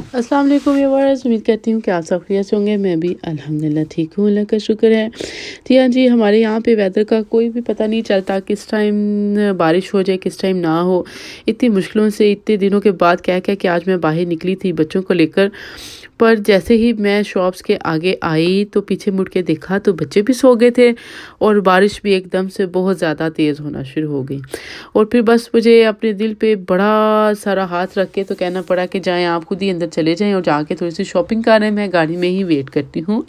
अस्सलाम वालेकुम व्यूअर्स, उम्मीद करती हूँ कि आप सब खैरियत से होंगे। मैं भी अल्हम्दुलिल्लाह ठीक हूँ, अल्लाह का शुक्र है। जी हाँ जी, हमारे यहाँ पे वेदर का कोई भी पता नहीं चलता, किस टाइम बारिश हो जाए किस टाइम ना हो। इतनी मुश्किलों से इतने दिनों के बाद कह के कि आज मैं बाहर निकली थी बच्चों को लेकर, पर जैसे ही मैं शॉप्स के आगे आई तो पीछे मुड़ के देखा तो बच्चे भी सो गए थे और बारिश भी एकदम से बहुत ज़्यादा तेज़ होना शुरू हो गई। और फिर बस मुझे अपने दिल पे बड़ा सारा हाथ रख के तो कहना पड़ा कि जाएँ आप खुद ही अंदर चले जाएँ और जाके थोड़ी-सी शॉपिंग कर रहे हैं, मैं गाड़ी में ही वेट करती हूँ।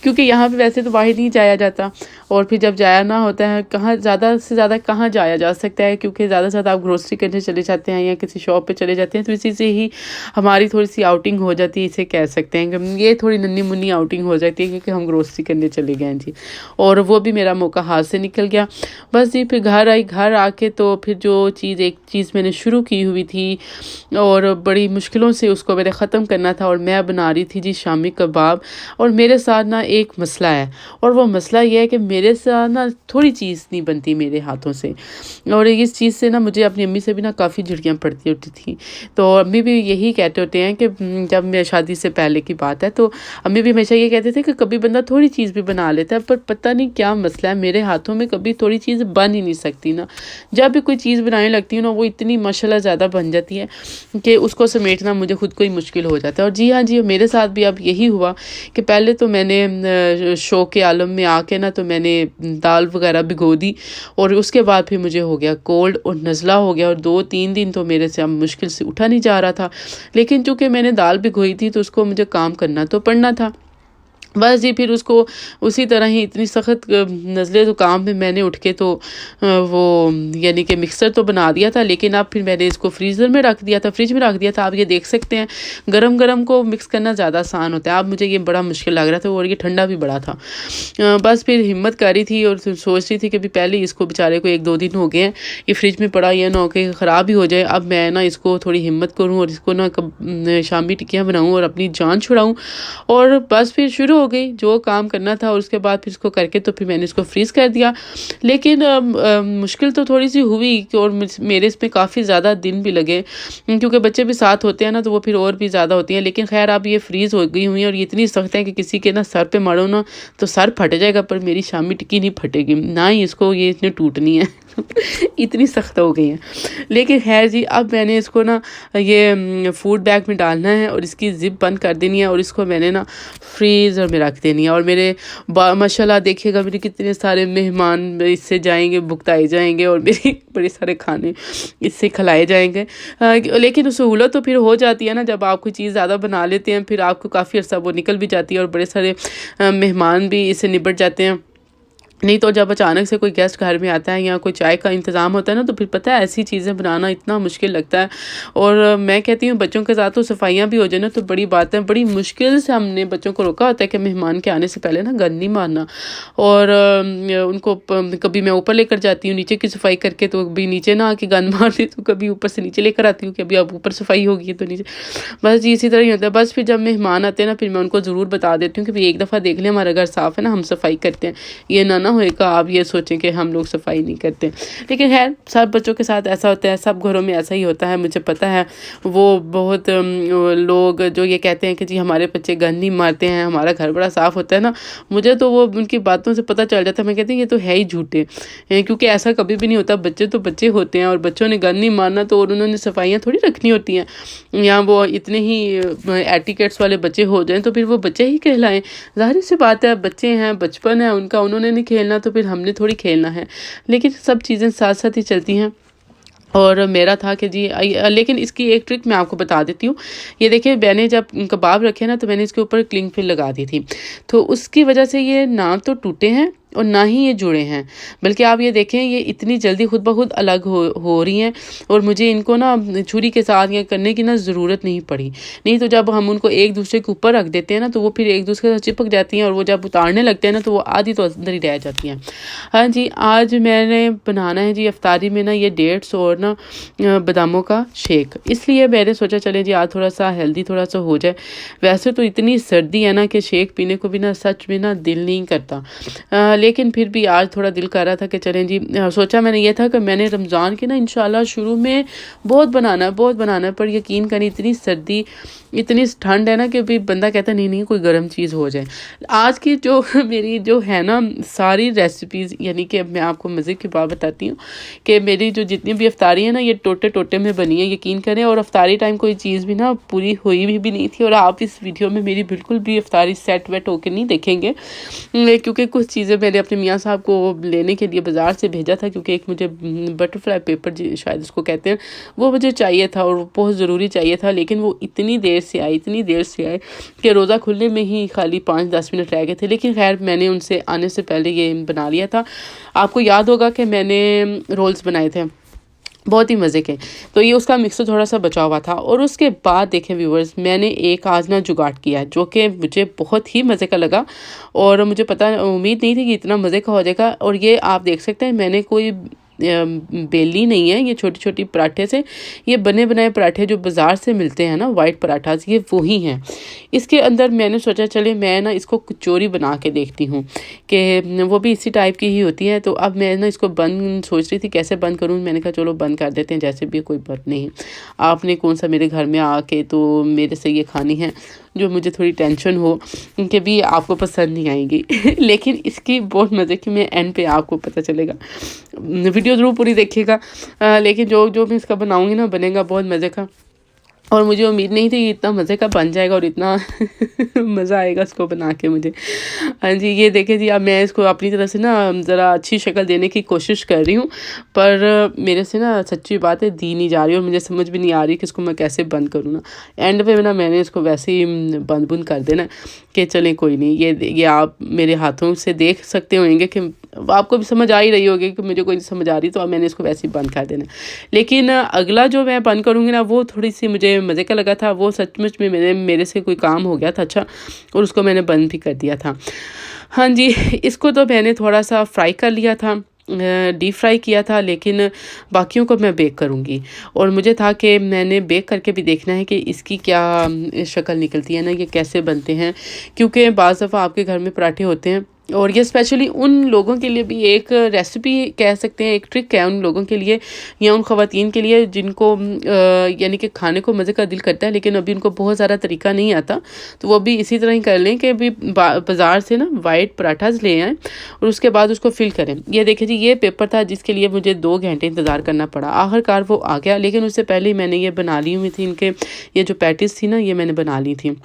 क्योंकि यहाँ पे वैसे तो बाहर नहीं जाया जाता और फिर जब जाया ना होता है कहाँ ज़्यादा से ज़्यादा कहाँ जाया जा सकता है, क्योंकि ज़्यादा से ज़्यादा आप ग्रोसरी करने चले जाते हैं या किसी शॉप पे चले जाते हैं, तो इसी से ही हमारी थोड़ी-सी आउटिंग हो जाती है, इसे कह सकते हैं कि ये थोड़ी नन्ही-मुन्नी आउटिंग हो जाती है क्योंकि हम ग्रोसरी करने चले गए हैं जी। और वो भी मेरा मौका हाथ से निकल गया। बस जी फिर घर आई, घर आके तो फिर जो एक चीज़ मैंने शुरू की हुई थी और बड़ी मुश्किलों से उसको मैंने ख़त्म करना था और मैं बना रही थी जी शामी कबाब। और मेरे साथ ना एक मसला है और वो मसला ये है कि मेरे साथ ना थोड़ी चीज़ नहीं बनती मेरे हाथों से, और इस चीज़ से ना मुझे अपनी अम्मी से भी ना काफ़ी झिड़कियाँ पड़ती होती थी। तो अम्मी भी यही कहते होते हैं कि जब मैं शादी से पहले की बात है तो अम्मी भी हमेशा ये कहते थे कि कभी बंदा थोड़ी चीज़ भी बना लेता है, पर पता नहीं क्या मसला है मेरे हाथों में कभी थोड़ी चीज़ बन ही नहीं सकती ना। जब भी कोई चीज़ बनाने लगती हूँ ना वो इतनी माशाल्लाह ज़्यादा बन जाती है कि उसको समेटना मुझे खुद को ही मुश्किल हो जाता है। और जी हाँ जी, मेरे साथ भी अब यही हुआ कि पहले तो मैंने शौक के आलम में आके ना तो मैंने दाल वगैरह भिगो दी और उसके बाद फिर मुझे हो गया कोल्ड और नज़ला हो गया और 2-3 दिन तो मेरे से अब मुश्किल से उठा नहीं जा रहा था। लेकिन चूँकि मैंने दाल भिगोई थी तो उसको मुझे काम करना तो पड़ना था। बस जी फिर उसको उसी तरह ही इतनी सख्त नज़ले ज़ुकाम में मैंने उठ के तो वो यानी कि मिक्सर तो बना दिया था, लेकिन अब फिर मैंने इसको फ्रीज़र में रख दिया था, फ्रिज में रख दिया था। आप ये देख सकते हैं गरम-गरम को मिक्स करना ज़्यादा आसान होता है। अब मुझे ये बड़ा मुश्किल लग रहा था और ये ठंडा भी बड़ा था। बस फिर हिम्मत कर रही थी और सोच रही थी कि अभी पहले इसको बेचारे को 1-2 दिन हो गए हैं, ये फ्रिज में पड़ा ये ना हो के ख़राब ही हो जाए। अब मैं ना इसको थोड़ी हिम्मत करूँ और इसको ना शामी टिक्कियाँ बनाऊँ और अपनी जान छुड़ाऊँ। और बस फिर शुरू हो गई जो काम करना था और उसके बाद फिर इसको करके तो फिर मैंने इसको फ्रीज़ कर दिया। लेकिन मुश्किल तो थोड़ी-सी हुई कि और मेरे इसमें काफ़ी ज़्यादा दिन भी लगे, क्योंकि बच्चे भी साथ होते हैं ना तो वो फिर और भी ज़्यादा होती हैं। लेकिन ख़ैर अब ये फ्रीज़ हो गई हुई हैं और ये इतनी सख्त है कि किसी के ना सर पे मारो ना तो सर फट जाएगा, पर मेरी शामी टिक्की नहीं फटेगी, ना ही इसको ये इतनी टूटनी है। इतनी सख्त हो गई हैं। लेकिन ख़ैर जी अब मैंने इसको ना ये फूड बैग में डालना है और इसकी ज़िप बंद कर देनी है और इसको मैंने ना फ्रीज़र में रख देनी है। और मेरे माशाल्लाह देखिएगा मेरे कितने सारे मेहमान इससे जाएंगे, भुगताए जाएंगे और मेरे बड़े सारे खाने इससे खिलाए जाएंगे। लेकिन सहूलत तो फिर हो जाती है ना, जब आप कोई चीज़ ज़्यादा बना लेते हैं फिर आपको काफ़ी अर्सा वो निकल भी जाती है और बड़े सारे मेहमान भी इससे निपट जाते हैं। नहीं तो जब अचानक से कोई गेस्ट घर में आता है या कोई चाय का इंतज़ाम होता है ना तो फिर पता है ऐसी चीज़ें बनाना इतना मुश्किल लगता है। और मैं कहती हूँ बच्चों के साथ तो सफाइयाँ भी हो जाए ना तो बड़ी बात है। बड़ी मुश्किल से हमने बच्चों को रोका होता है कि मेहमान के आने से पहले ना गंद नहीं मारना। और उनको कभी मैं ऊपर लेकर जाती हूँ नीचे की सफाई करके, तो कभी नीचे ना आके गंद मारती तो कभी ऊपर से नीचे लेकर आती हूँ कि अभी अब ऊपर सफाई होगी तो नीचे। बस जी इसी तरह ही होता है। बस फिर जब मेहमान आते हैं ना फिर मैं उनको ज़रूर बता देती हूँ कि भाई एक दफ़ा देख लें हमारा घर साफ़ है ना, हम सफाई करते हैं, ये ना होएगा आप ये सोचें कि हम लोग सफाई नहीं करते। लेकिन खैर सब बच्चों के साथ ऐसा होता है, सब घरों में ऐसा ही होता है, मुझे पता है। वो बहुत लोग जो ये कहते हैं कि जी हमारे बच्चे गंद नहीं मारते हैं, हमारा घर बड़ा साफ़ होता है ना, मुझे तो वो उनकी बातों से पता चल जाता है। मैं कहती हूँ ये तो है ही झूठे, क्योंकि ऐसा कभी भी नहीं होता। बच्चे तो बच्चे होते हैं और बच्चों ने गंद नहीं मारना तो और उन्होंने सफाइयाँ थोड़ी रखनी होती हैं। या वो इतने ही एटिकेट्स वाले बच्चे हो जाएं तो फिर वो बच्चे ही कहलाएं। ज़ाहिर सी बात है, बच्चे हैं, बचपन है उनका, उन्होंने नहीं खेलना तो फिर हमने थोड़ी खेलना है। लेकिन सब चीज़ें साथ साथ ही चलती हैं। और मेरा था कि जी लेकिन इसकी एक ट्रिक मैं आपको बता देती हूँ। ये देखिए मैंने जब कबाब रखे ना तो मैंने इसके ऊपर क्लिंग फिल लगा दी थी, तो उसकी वजह से ये ना तो टूटे हैं और ना ही ये जुड़े हैं, बल्कि आप ये देखें ये इतनी जल्दी खुद ब खुद अलग हो रही हैं और मुझे इनको ना छुरी के साथ ये करने की ना ज़रूरत नहीं पड़ी। नहीं तो जब हम उनको एक दूसरे के ऊपर रख देते हैं ना तो वो फिर एक दूसरे के साथ चिपक जाती हैं और वो जब उतारने लगते हैं ना तो वो आधी तो अंदर ही रह जाती हैं। हाँ जी, आज मैंने बनाना है जी इफ्तारी में ना ये डेट्स और ना बादामों का शेक, इसलिए मैंने सोचा चले जी आज थोड़ा सा हेल्दी थोड़ा सा हो जाए। वैसे तो इतनी सर्दी है ना कि शेक पीने को भी ना सच में ना दिल नहीं करता, लेकिन फिर भी आज थोड़ा दिल कर रहा था कि चलें जी, सोचा मैंने ये था कि मैंने रमज़ान की ना इंशाल्लाह शुरू में बहुत बनाना है, पर यकीन करें इतनी सर्दी, इतनी ठंड है ना कि भी बंदा कहता है नहीं कोई गर्म चीज़ हो जाए। आज की जो मेरी जो है ना सारी रेसिपीज़, यानी कि अब मैं आपको मज़े की बात बताती हूँ कि मेरी जो जितनी भी अफ्तारी है ना ये टोटे में बनी है, यकीन करें। और अफ्तारी टाइम कोई चीज़ भी ना पूरी हुई भी नहीं थी, और आप इस वीडियो में मेरी बिल्कुल भी अफ्तारी सेट वेट होके नहीं देखेंगे, क्योंकि कुछ चीज़ें मैंने अपने मियाँ साहब को लेने के लिए बाज़ार से भेजा था, क्योंकि एक मुझे बटरफ्लाई पेपर शायद उसको कहते हैं, वो मुझे चाहिए था और बहुत ज़रूरी चाहिए था। लेकिन वो इतनी देर से आए कि रोज़ा खुलने में ही खाली 5-10 मिनट रह गए थे। लेकिन खैर मैंने उनसे आने से पहले ये बना लिया था। आपको याद होगा कि मैंने रोल्स बनाए थे बहुत ही मज़े के, तो ये उसका मिक्सर थोड़ा सा बचा हुआ था। और उसके बाद देखें व्यूवर्स, मैंने एक आज ना जुगाड़ किया है जो कि मुझे बहुत ही मज़े का लगा, और मुझे उम्मीद नहीं थी कि इतना मज़े का हो जाएगा। और ये आप देख सकते हैं, मैंने कोई बेली नहीं है, ये छोटी छोटी पराठे से, ये बने बनाए पराठे जो बाज़ार से मिलते हैं ना, वाइट पराठास, ये वही हैं। इसके अंदर मैंने सोचा चले मैं ना इसको कचौरी बना के देखती हूँ कि वो भी इसी टाइप की ही होती है। तो अब मैं ना इसको बंद सोच रही थी कैसे बंद करूँ, मैंने कहा चलो बंद कर देते हैं, जैसे भी कोई बात नहीं। आपने कौन सा मेरे घर में आके तो मेरे से ये खानी है जो मुझे थोड़ी टेंशन हो कि भी आपको पसंद नहीं आएगी। लेकिन इसकी बहुत मज़े की, मैं एंड पे आपको पता चलेगा, वीडियो ज़रूर पूरी देखिएगा। लेकिन जो मैं इसका बनाऊँगी ना बनेगा बहुत मज़े का, और मुझे उम्मीद नहीं थी कि इतना मज़े का बन जाएगा और इतना मज़ा आएगा इसको बना के मुझे। हाँ जी, ये देखें जी, अब मैं इसको अपनी तरफ से ना ज़रा अच्छी शक्ल देने की कोशिश कर रही हूँ, पर मेरे से ना सच्ची बात है दी नहीं जा रही, और मुझे समझ भी नहीं आ रही कि इसको मैं कैसे बंद करूँ ना। एंड पे ना मैंने इसको वैसे ही बंद कर देना कि चलें कोई नहीं। ये आप मेरे हाथों से देख सकते होंगे कि आपको भी समझ आ ही रही होगी कि मुझे कोई नहीं समझ आ रही, तो अब मैंने इसको वैसे ही बंद कर देना। लेकिन अगला जो मैं बंद करूँगी ना वो थोड़ी सी मुझे मज़े का लगा था, वो सचमुच में मेरे से कोई काम हो गया था अच्छा, और उसको मैंने बंद भी कर दिया था। हाँ जी, इसको तो मैंने थोड़ा सा फ्राई कर लिया था, डीप फ्राई किया था, लेकिन बाकियों को मैं बेक करूँगी। और मुझे था कि मैंने बेक करके भी देखना है कि इसकी क्या शक्ल निकलती है ना, ये कैसे बनते हैं, क्योंकि बाज़ दफ़ा आपके घर में पराठे होते हैं, और ये स्पेशली उन लोगों के लिए भी एक रेसिपी कह सकते हैं, एक ट्रिक है उन लोगों के लिए या उन ख़वातीन के लिए जिनको यानी कि खाने को मज़े का दिल करता है, लेकिन अभी उनको बहुत ज़्यादा तरीका नहीं आता, तो वो भी इसी तरह ही कर लें कि अभी बाज़ार से ना वाइट पराठास ले आएँ और उसके बाद उसको फिल करें। ये देखिए जी, ये पेपर था जिसके लिए मुझे 2 घंटे इंतज़ार करना पड़ा, आखिरकार वो आ गया। लेकिन उससे पहले ही मैंने ये बना ली हुई थी, इनके ये जो पैटीज़ थी ना ये मैंने बना ली थी,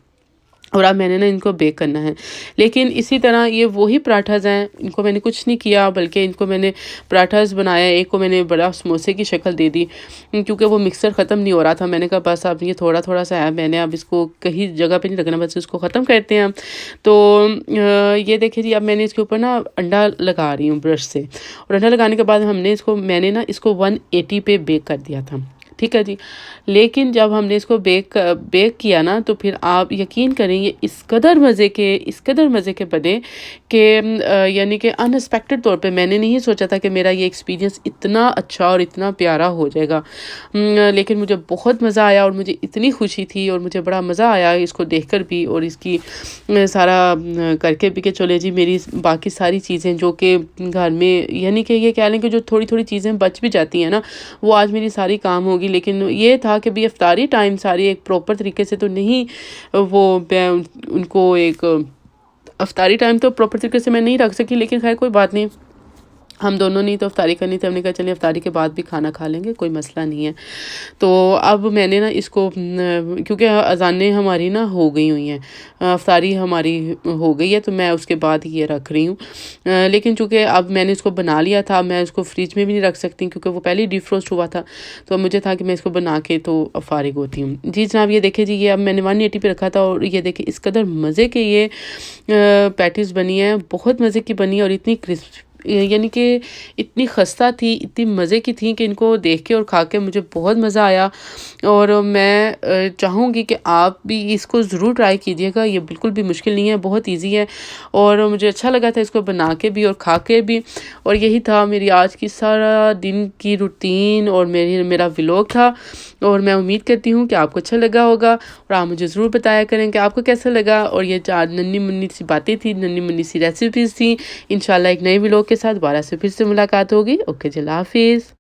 और अब मैंने ना इनको बेक करना है। लेकिन इसी तरह ये वही पराठास हैं, इनको मैंने कुछ नहीं किया, बल्कि इनको मैंने पराठास बनाया, एक को मैंने बड़ा समोसे की शक्ल दे दी, क्योंकि वो मिक्सर ख़त्म नहीं हो रहा था। मैंने कहा बस अब ये थोड़ा सा है, मैंने अब इसको कहीं जगह पे नहीं रखना, बस इसको ख़त्म करते हैं। तो ये देखिए जी, अब मैंने इसके ऊपर ना अंडा लगा रही हूँ ब्रश से, और अंडा लगाने के बाद मैंने ना इसको 180 पे बेक कर दिया था, ठीक है जी। लेकिन जब हमने इसको बेक किया ना, तो फिर आप यकीन करें ये इस कदर मज़े के बने कि यानी कि अनएक्सपेक्टेड तौर पे मैंने नहीं सोचा था कि मेरा ये एक्सपीरियंस इतना अच्छा और इतना प्यारा हो जाएगा। लेकिन मुझे बहुत मज़ा आया, और मुझे इतनी खुशी थी, और मुझे बड़ा मज़ा आया इसको देखकर भी, और इसकी सारा करके भी कि चले जी मेरी बाकी सारी चीज़ें जो कि घर में, यानी कि ये कह लें कि जो थोड़ी चीज़ें बच भी जाती हैं ना, वो आज मेरी सारी काम होगी। लेकिन ये था कि भी इफ्तारी टाइम सारी एक प्रॉपर तरीके से तो नहीं, वो उनको एक इफ्तारी टाइम तो प्रॉपर तरीके से मैं नहीं रख सकी, लेकिन खैर कोई बात नहीं, हम दोनों ने तो इफ्तारी करनी थी, हमने कहा चलिए इफ्तारी के बाद भी खाना खा लेंगे, कोई मसला नहीं है। तो अब मैंने ना इसको, क्योंकि अज़ानें हमारी ना हो गई हुई हैं, इफ्तारी हमारी हो गई है, तो मैं उसके बाद ये रख रही हूँ। लेकिन चूँकि अब मैंने इसको बना लिया था, मैं इसको फ्रिज में भी नहीं रख सकती क्योंकि वो पहले ही डिफ्रोस्ट हुआ था, तो मुझे था कि मैं इसको बना के तो फ़ारिग होती हूँ। जी जनाब, ये देखिए जी, ये अब मैंने 180 पे रखा था, और ये देखिए इस कदर मज़े के ये पैटीज़ बनी है, बहुत मज़े की बनी, और इतनी क्रिस्प, यानी कि इतनी खस्ता थी, इतनी मज़े की थी कि इनको देख के और खा के मुझे बहुत मज़ा आया। और मैं चाहूँगी कि आप भी इसको ज़रूर ट्राई कीजिएगा, ये बिल्कुल भी मुश्किल नहीं है, बहुत इजी है, और मुझे अच्छा लगा था इसको बना के भी और खा के भी। और यही था मेरी आज की सारा दिन की रूटीन और मेरा व्लॉग था। और मैं उम्मीद करती हूँ कि आपको अच्छा लगा होगा और आप मुझे ज़रूर बताया करें कि आपको कैसा लगा। और ये 4 नन्ही मुन्नी सी बातें थी, नन्ही मुन्नी सी रेसिपीज़ थी। इंशाल्लाह एक नए व्लॉग के साथ दोबारा से फिर से मुलाकात होगी। ओके जी, अल्लाह हाफ़िज़।